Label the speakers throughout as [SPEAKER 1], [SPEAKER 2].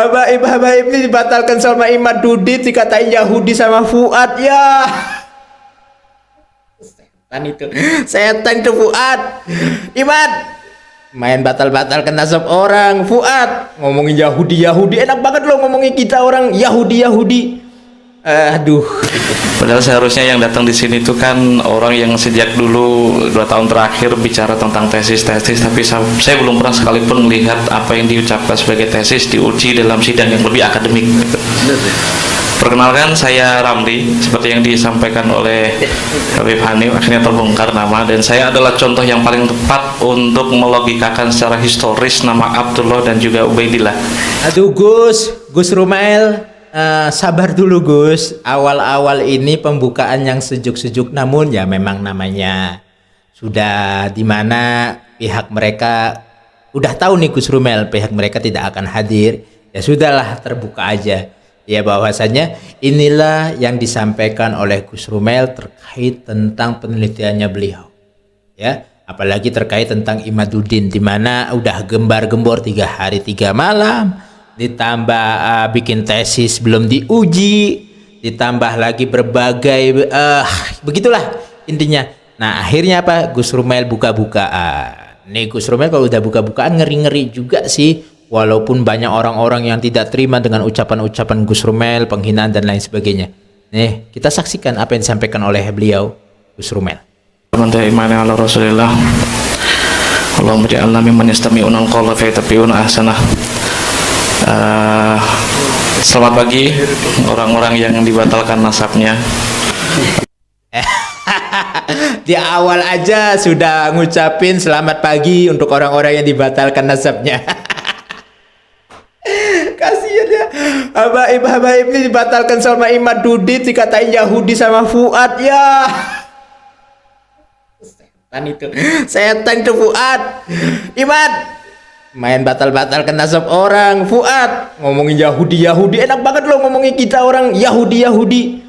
[SPEAKER 1] Habaib ini dibatalkan sama Imad Dudit, dikatain Yahudi sama Fuad ya. Setan itu, setan itu Fuad. Imad main batal-batalkan nasab orang. Fuad ngomongin Yahudi, enak banget lo ngomongin kita orang Yahudi. Aduh.
[SPEAKER 2] Padahal seharusnya yang datang di sini itu kan orang yang sejak dulu 2 tahun terakhir bicara tentang tesis, tapi saya belum pernah sekalipun melihat apa yang diucapkan sebagai tesis diuji dalam sidang yang lebih akademik. Perkenalkan, saya Ramli, seperti yang disampaikan oleh Habib Hanif, akhirnya terbongkar nama, dan saya adalah contoh yang paling tepat untuk melogikakan secara historis nama Abdullah dan juga Ubaidillah.
[SPEAKER 1] Aduh Gus Rumail, sabar dulu Gus. Awal-awal ini pembukaan yang sejuk-sejuk, namun ya memang namanya sudah dimana pihak mereka udah tahu nih Gus Rumail, pihak mereka tidak akan hadir. Ya sudahlah, terbuka aja. Ya bahwasanya inilah yang disampaikan oleh Gus Rumail terkait tentang penelitiannya beliau. Ya, apalagi terkait tentang Imaduddin, di mana udah gembar-gembor 3 hari 3 malam, ditambah bikin tesis belum diuji, ditambah lagi berbagai begitulah intinya. Nah akhirnya apa, Gus Rumail buka-bukaan. Nih Gus Rumail kalau udah buka-bukaan ngeri-ngeri juga sih. Walaupun banyak orang-orang yang tidak terima dengan ucapan-ucapan Gus Rumail, penghinaan dan lain sebagainya. Nih, kita saksikan apa yang disampaikan oleh beliau, Gus Rumail.
[SPEAKER 2] Imani ala Rasulillah. Allahumma ja'alna mimman yastami'una al-qawla fayattabi'una ahsanah. Selamat pagi orang-orang yang dibatalkan nasabnya.
[SPEAKER 1] Di awal aja sudah ngucapin selamat pagi untuk orang-orang yang dibatalkan nasabnya. Kasian ya, habaib ini dibatalkan sama Imad Dudit, dikatain Yahudi sama Fuad ya. Setan itu Fuad. Imad main batal-batalkan nasab orang. Fuad ngomongin Yahudi, enak banget lo ngomongin kita orang Yahudi.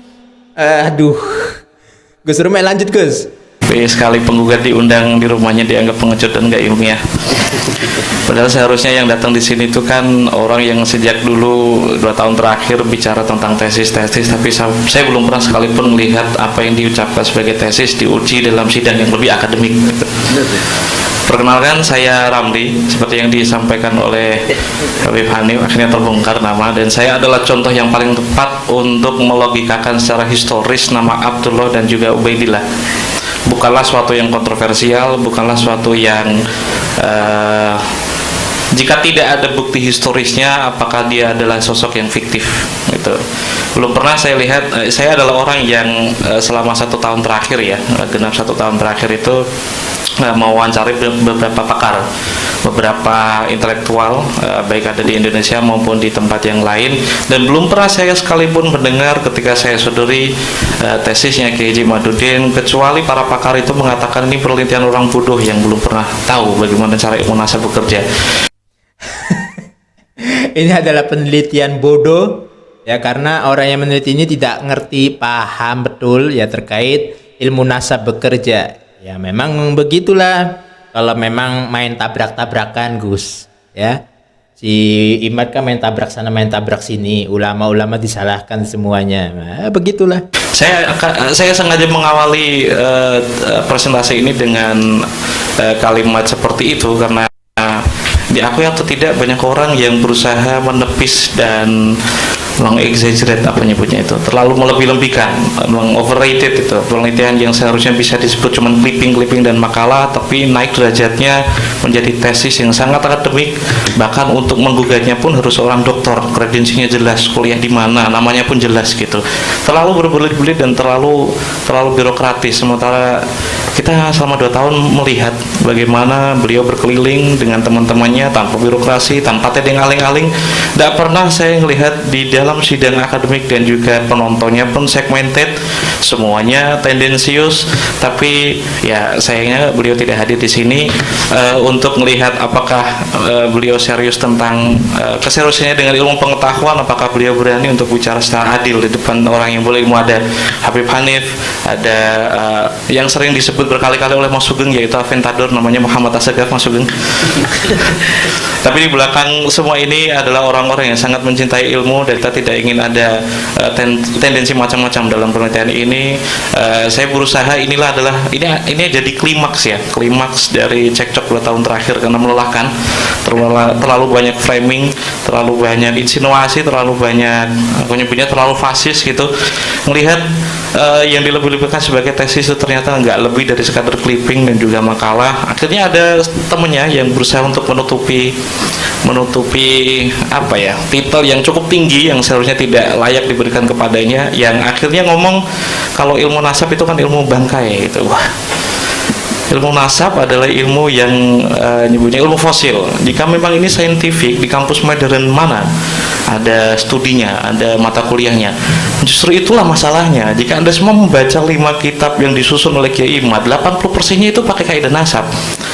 [SPEAKER 1] Aduh. Gus Rumail lanjut Gus.
[SPEAKER 2] Sekali penggugat diundang di rumahnya dianggap pengecut dan gak ilmiah. Padahal seharusnya yang datang di sini itu kan orang yang sejak dulu 2 tahun terakhir bicara tentang tesis, tapi saya belum pernah sekalipun melihat apa yang diucapkan sebagai tesis diuji dalam sidang yang lebih akademik. Perkenalkan, saya Ramli, seperti yang disampaikan oleh Habib Hanif, akhirnya terbongkar nama, dan saya adalah contoh yang paling tepat untuk melogikakan secara historis nama Abdullah dan juga Ubaidillah. Bukanlah suatu yang kontroversial, bukanlah suatu yang jika tidak ada bukti historisnya, apakah dia adalah sosok yang fiktif gitu. Belum pernah saya lihat. Saya adalah orang yang selama 1 tahun terakhir ya, genap 1 tahun terakhir itu mewawancari beberapa pakar, beberapa intelektual, baik ada di Indonesia maupun di tempat yang lain, dan belum pernah saya sekalipun mendengar ketika saya sodori tesisnya Kiai Haji Imaduddin, kecuali para pakar itu mengatakan ini penelitian orang bodoh yang belum pernah tahu bagaimana cara ilmu nasab bekerja.
[SPEAKER 1] Ini adalah penelitian bodoh ya, karena orang yang meneliti ini tidak ngerti, paham betul ya terkait ilmu nasab bekerja. Ya memang begitulah, kalau memang main tabrak-tabrakan Gus ya, si Imad kan main tabrak sana main tabrak sini, ulama-ulama disalahkan semuanya. Nah, begitulah.
[SPEAKER 2] Saya sengaja mengawali presentasi ini dengan kalimat seperti itu karena diakui atau tidak banyak orang yang berusaha menepis dan meng-exaggerate, apa nyebutnya itu, terlalu melebih-lebihkan, meng-overrated itu penelitian yang seharusnya bisa disebut cuma clipping dan makalah, tapi naik derajatnya menjadi tesis yang sangat akademik. Bahkan untuk menggugatnya pun harus seorang doktor, kredensinya jelas, kuliah di mana, namanya pun jelas gitu. Terlalu berbelit-belit dan terlalu birokratis. Sementara kita selama 2 tahun melihat bagaimana beliau berkeliling dengan teman-temannya tanpa birokrasi, tanpa tedeng aling-aling. Tidak pernah saya melihat di dalam sidang akademik dan juga penontonnya pun segmented, semuanya tendensius. Tapi ya sayangnya beliau tidak hadir di sini untuk melihat apakah beliau serius tentang keseriusannya dengan ilmu pengetahuan, apakah beliau berani untuk bicara secara adil di depan orang yang berilmu. Ada Habib Hanif, ada yang sering disebut berkali-kali oleh Mas Sugeng, yaitu Aventador, namanya Muhammad Assegaf, Mas Sugeng. Tapi di belakang semua ini adalah orang-orang yang sangat mencintai ilmu, dan kita tidak ingin ada tendensi macam-macam dalam penelitian ini. Saya berusaha, ini jadi klimaks dari cekcok 2 tahun terakhir, karena melelahkan, terlalu banyak framing, terlalu banyak insinuasi, terlalu banyak punya terlalu fasis gitu. Melihat yang dilebih-lebihkan sebagai tesis itu ternyata nggak lebih dari sekadar clipping dan juga makalah. Akhirnya ada temennya yang berusaha untuk menutupi titel yang cukup tinggi yang seharusnya tidak layak diberikan kepadanya, yang akhirnya ngomong kalau ilmu nasab itu kan ilmu bangkai gitu. Wah, ilmu nasab adalah ilmu yang nyebutnya ilmu fosil. Jika memang ini saintifik, di kampus modern mana ada studinya, ada mata kuliahnya. Justru itulah masalahnya. Jika Anda semua membaca 5 kitab yang disusun oleh Kiai Imad, 80%-nya itu pakai kaidah nasab.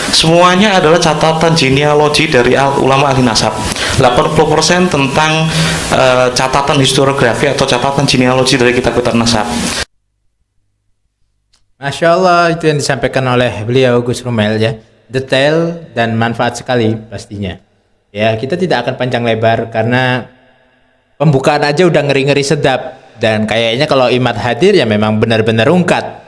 [SPEAKER 2] Semuanya adalah catatan genealogi dari ulama ahli nasab. 80% tentang catatan historiografi atau catatan genealogi dari kitab-kitab nasab.
[SPEAKER 1] Masya Allah, itu yang disampaikan oleh beliau Gus Rumail ya, detail dan manfaat sekali pastinya. Ya, kita tidak akan panjang lebar karena pembukaan aja udah ngeri-ngeri sedap, dan kayaknya kalau Imad hadir ya memang benar-benar ungkat.